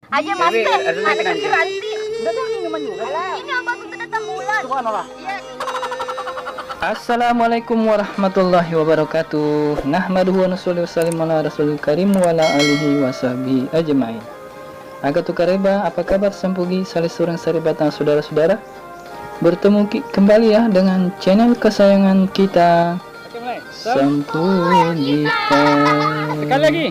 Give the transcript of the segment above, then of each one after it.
Aja mas teh, ada garansi. Udah kan nyaman juga. Ini abang tuh datang bulan. Subhanallah. Iya. Assalamualaikum warahmatullahi wabarakatuh. Nahmaduhu wa nusalli wa sallim ala rasulil karim wa ala alihi wa sahbihi ajmain. Agatu kareba, apa kabar Sampugi salis surang saribatan saudara-saudara? Bertemu kembali ya dengan channel kesayangan kita Sampugita. Sekali lagi.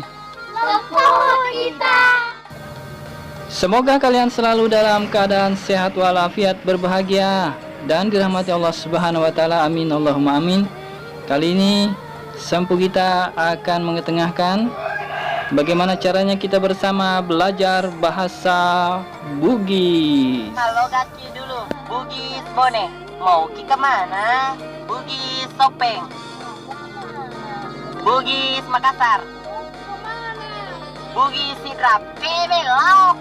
Semoga kalian selalu dalam keadaan sehat walafiat, berbahagia dan dirahmati Allah Subhanahu wa taala. Amin Allahumma amin. Kali ini Sampugita akan mengetengahkan bagaimana caranya kita bersama belajar bahasa Bugis. Halo kaki dulu, Bugis Bone. Mau ki kemana? Bugis Topeng. Bugis Makassar. Bugis Sidrap. Belok.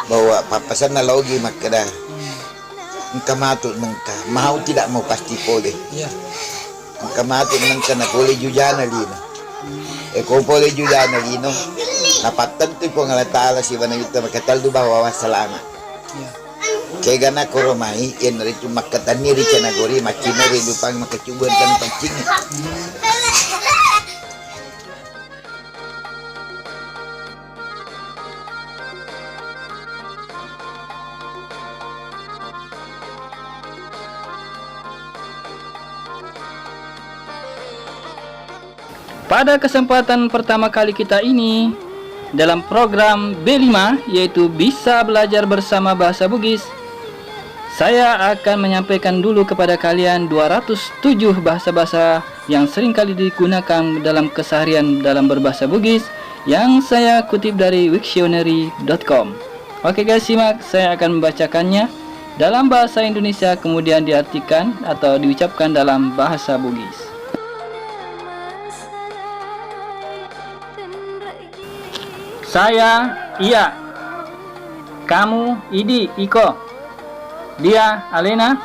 Bawa papasan na logi makada. Engka matut nengka. Mau tidak mau pasti boleh. Ya. Engka matut nengka na boleh jujana lino. Kung boleh jujana lino. Napatan tu po nga taala si Banayuta makatal do bawa wasalama. Kaya gana ko romai, yan rito makatani rito na gori, makina rin pang makacuban kan pancing. Pada kesempatan pertama kali kita ini dalam program B5 yaitu Bisa Belajar Bersama Bahasa Bugis, saya akan menyampaikan dulu kepada kalian 207 bahasa-bahasa yang sering kali digunakan dalam keseharian dalam berbahasa Bugis yang saya kutip dari wiktionary.com. Oke guys, simak, saya akan membacakannya dalam bahasa Indonesia kemudian diartikan atau diucapkan dalam bahasa Bugis. Saya, iya. Kamu, Idi, Iko. Dia, Alena.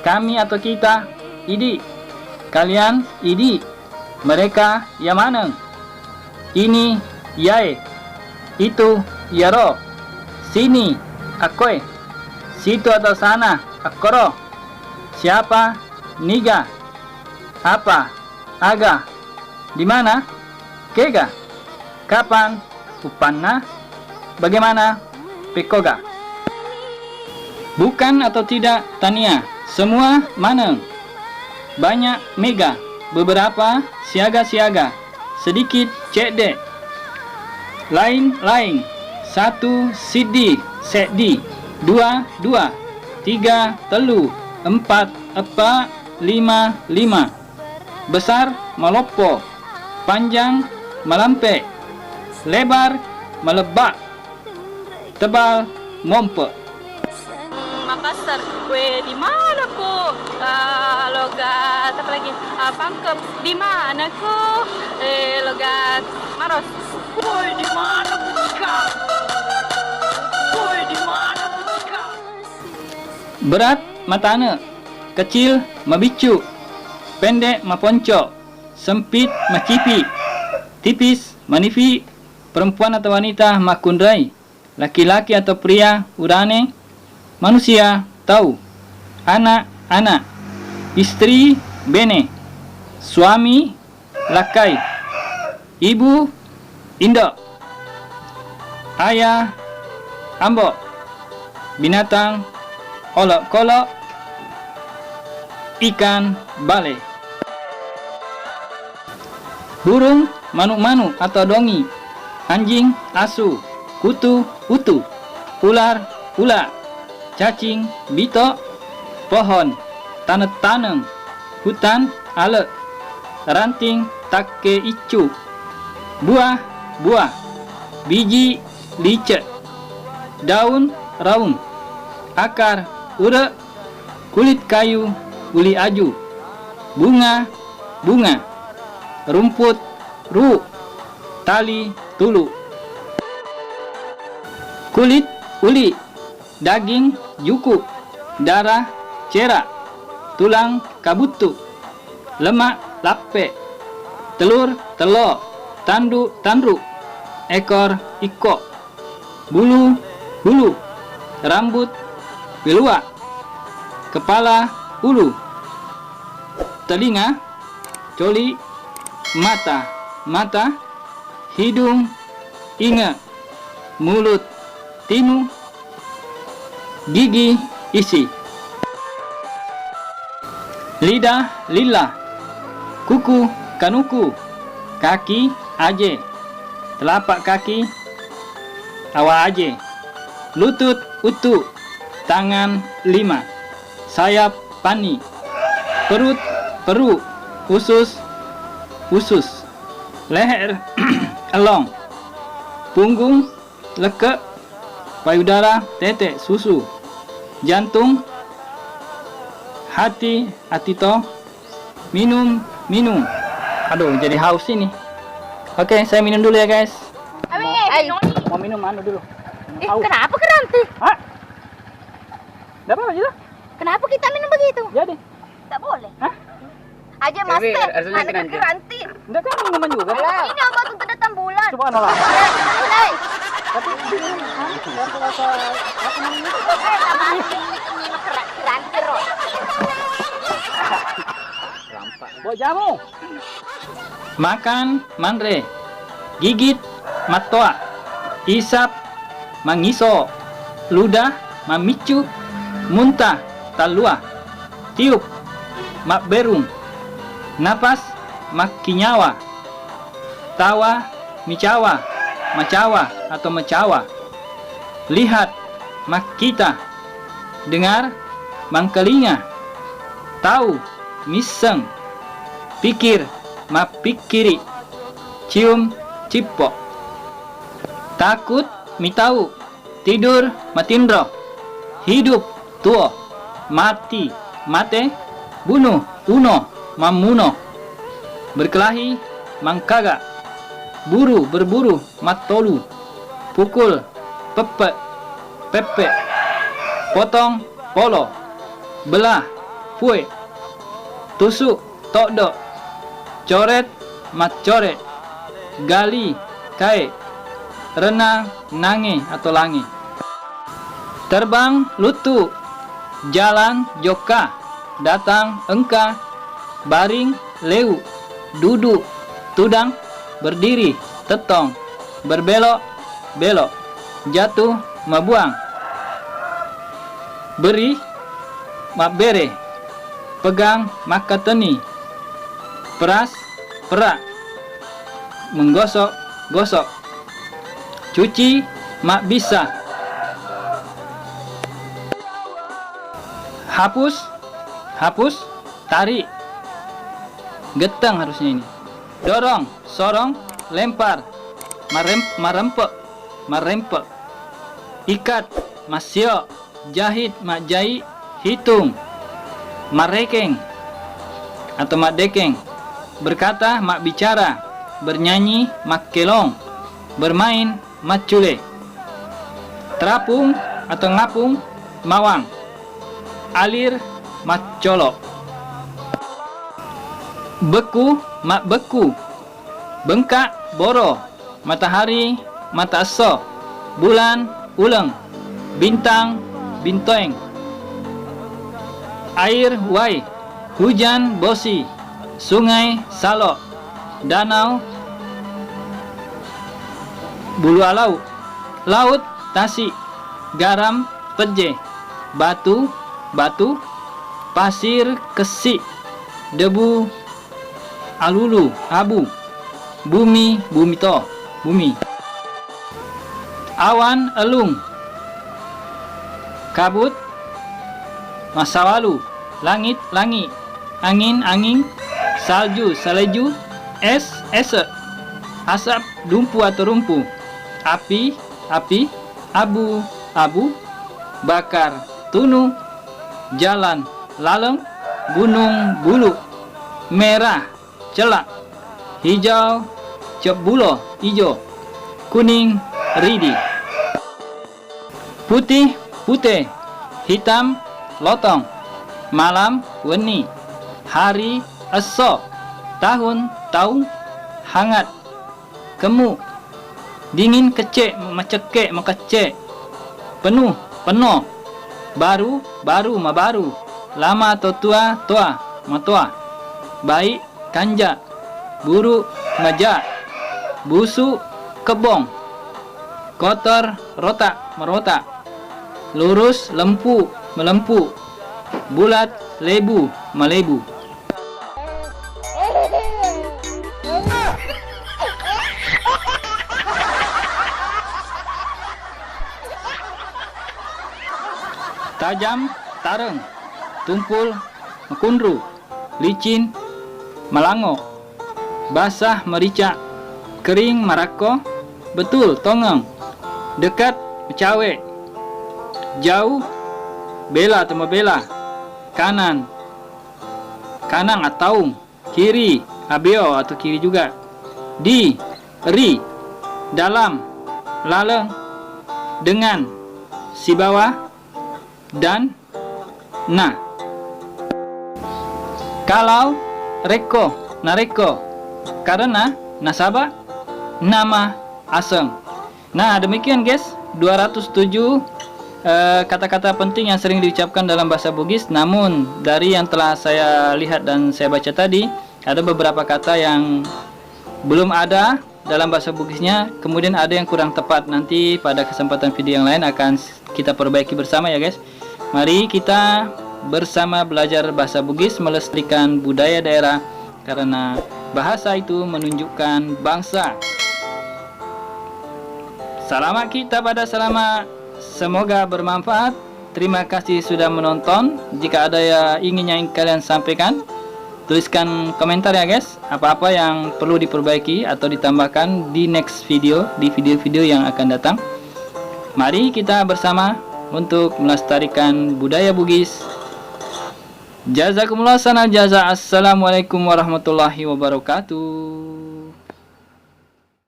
Kami atau kita, Idi. Kalian, Idi. Mereka, Yamaneng. Ini, Yae. Itu, Yaro. Sini, Akoe. Situ atau sana, Akoro. Siapa, Niga. Apa, Aga. Di mana, Kega. Kapan, Upanna. Bagaimana, Pekoga. Bukan atau tidak, Tania. Semua, Maneng. Banyak, Mega. Beberapa, Siaga-siaga. Sedikit, Cekde. Lain-lain. Satu, Sidi, Sekdi. Dua, dua. Tiga, telu. Empat, epa. Lima, lima. Besar, Malopo. Panjang, Malampe. Lebar, melebak. Tebal, mompe. Makassar, kue di mana ku? Logat apa lagi? Pangkep di mana ku? Logat Maros. Kue di mana ku? Kue di mana ku? Berat, matane. Kecil, mabicu. Pendek, maponco. Sempit, macipi. Tipis, manifi. Perempuan atau wanita, makundrai. Laki-laki atau pria, urane. Manusia, tahu. Anak, anak. Istri, bene. Suami, lakai. Ibu, indok. Ayah, ambok. Binatang, olok-kolok. Ikan, bale. Burung, manuk-manuk atau dongi. Anjing, asu. Kutu, utu. Ular, ula. Cacing, bito. Pohon, taneng. Hutan, ale. Ranting, take icu. Buah, buah. Biji, licet. Daun, raung. Akar, ure. Kulit kayu, uli aju. Bunga, bunga. Rumput, ru. Tali, tulu. Kulit, uli. Daging, juku. Darah, cera. Tulang, kabutu. Lemak, lape. Telur, telo. Tanduk, tandruk. Ekor, iko. bulu, hulu, rambut, belua, kepala, ulu, telinga, coli, mata, mata, hidung, inga, mulut, tinu, gigi, isi, lidah, lila, kuku, kanuku, kaki, aje, telapak kaki, awa aje, lutut, utu, tangan, 5, sayap, pani, perut, peru, usus, usus, leher, elong, punggung, lekek, payudara, tete, susu, jantung, hati, atito, minum, minum. Aduh, jadi haus ini. Oke, saya minum dulu ya guys. Mau minum anu dulu. Haus. Kenapa keranti? Hah? Tidak apa-apa juga. Kenapa kita minum begitu? Jadi, Tak boleh. hah? Aja master, anak keranti. Tidak kan minuman juga. Ini obat untuk datang bulan. Subhanallah. Mulai. Tapi Keranti roh. bawa jamu. Makan manre, gigit matoa, isap mangiso, ludah mamicu, muntah talua, tiup mak berung, napas mak kinyawa, tawa micawa, macawa atau mecawa, lihat mak kita, dengar mangkelinga, tahu miseng, pikir mak pikiri, cium cipok, takut mitau, tidur matindro, hidup tuo, mati mate, bunuh uno mamuno, berkelahi mangkaga, buru berburu matolu, pukul pepe pepe, potong polo, belah pue, tusuk tokdo, coret matcoret, gali kae, renang nange atau langi, terbang lutu, jalan joka, datang engka, baring leu, duduk tudang, berdiri tetong, berbelok belok, jatuh mabuang, beri mabere, pegang makateni, peras perak, menggosok gosok, cuci mak bisa, hapus hapus, tarik, geteng harusnya ini, dorong sorong, lempar, marempek, ikat masio, jahit mak jahit, hitung marekeng atau mak dekeng, berkata mak bicara, bernyanyi mak kelong, bermain mak cule, terapung atau ngapung mawang, alir mak colok, beku mak beku, bengkak boro, matahari mata eso, bulan uleng, bintang bintoeng, air wai, hujan bosi, sungai salo, danau bulu alau, laut tasi, garam peje, batu batu, pasir kesi, debu alulu abu, bumi bumito bumi, awan elung, kabut masa lalu, langit langi, angin angin, salju saleju, es ese, asap dumpu atau rumpu, api api, abu abu, bakar tunu, jalan laleng, gunung bulu, merah celak, hijau cebulo ijo, kuning ridi, putih putih, hitam lotong, malam weni, hari eso, tahun taung, hangat kemu, Dingin kecek, macekek, makecek. Penuh, penuh. Baru, baru, mabaru. Lama atau tua, tua, matua. Baik, kanja. Buruk, majak. Busuk, kebong. Kotor, rotak, merotak. Lurus, lempu, melempu. Bulat, lebu, melebu. Tajam, tareng. Tumpul, mekundru. Licin, melango. Basah, mericak. Kering, marako. Betul, tongeng. Dekat, mecawe. Jauh, bela atau membela. Kanan, kanan atau kiri, abeo atau kiri juga. Di, ri. Dalam, laleng. Dengan, si bawah. Dan, na. Kalau, reko, nareko. Karena, nasabah, nama, aseng. Nah, demikian guys, 207 kata-kata penting yang sering diucapkan dalam bahasa Bugis. Namun, dari yang telah saya lihat dan saya baca tadi, ada beberapa kata yang belum ada dalam bahasa Bugisnya. Kemudian ada yang kurang tepat. Nanti pada kesempatan video yang lain akan kita perbaiki bersama ya guys. Mari kita bersama belajar bahasa Bugis, melestarikan budaya daerah, karena bahasa itu menunjukkan bangsa. Selamat kita pada selamat, semoga bermanfaat. Terima kasih sudah menonton. Jika ada yang ingin kalian sampaikan, tuliskan komentar ya guys. Apa-apa yang perlu diperbaiki atau ditambahkan di next video, di video-video yang akan datang. Mari kita bersama untuk melestarikan budaya Bugis. Jazakumullah sanal jaza. Assalamualaikum warahmatullahi wabarakatuh.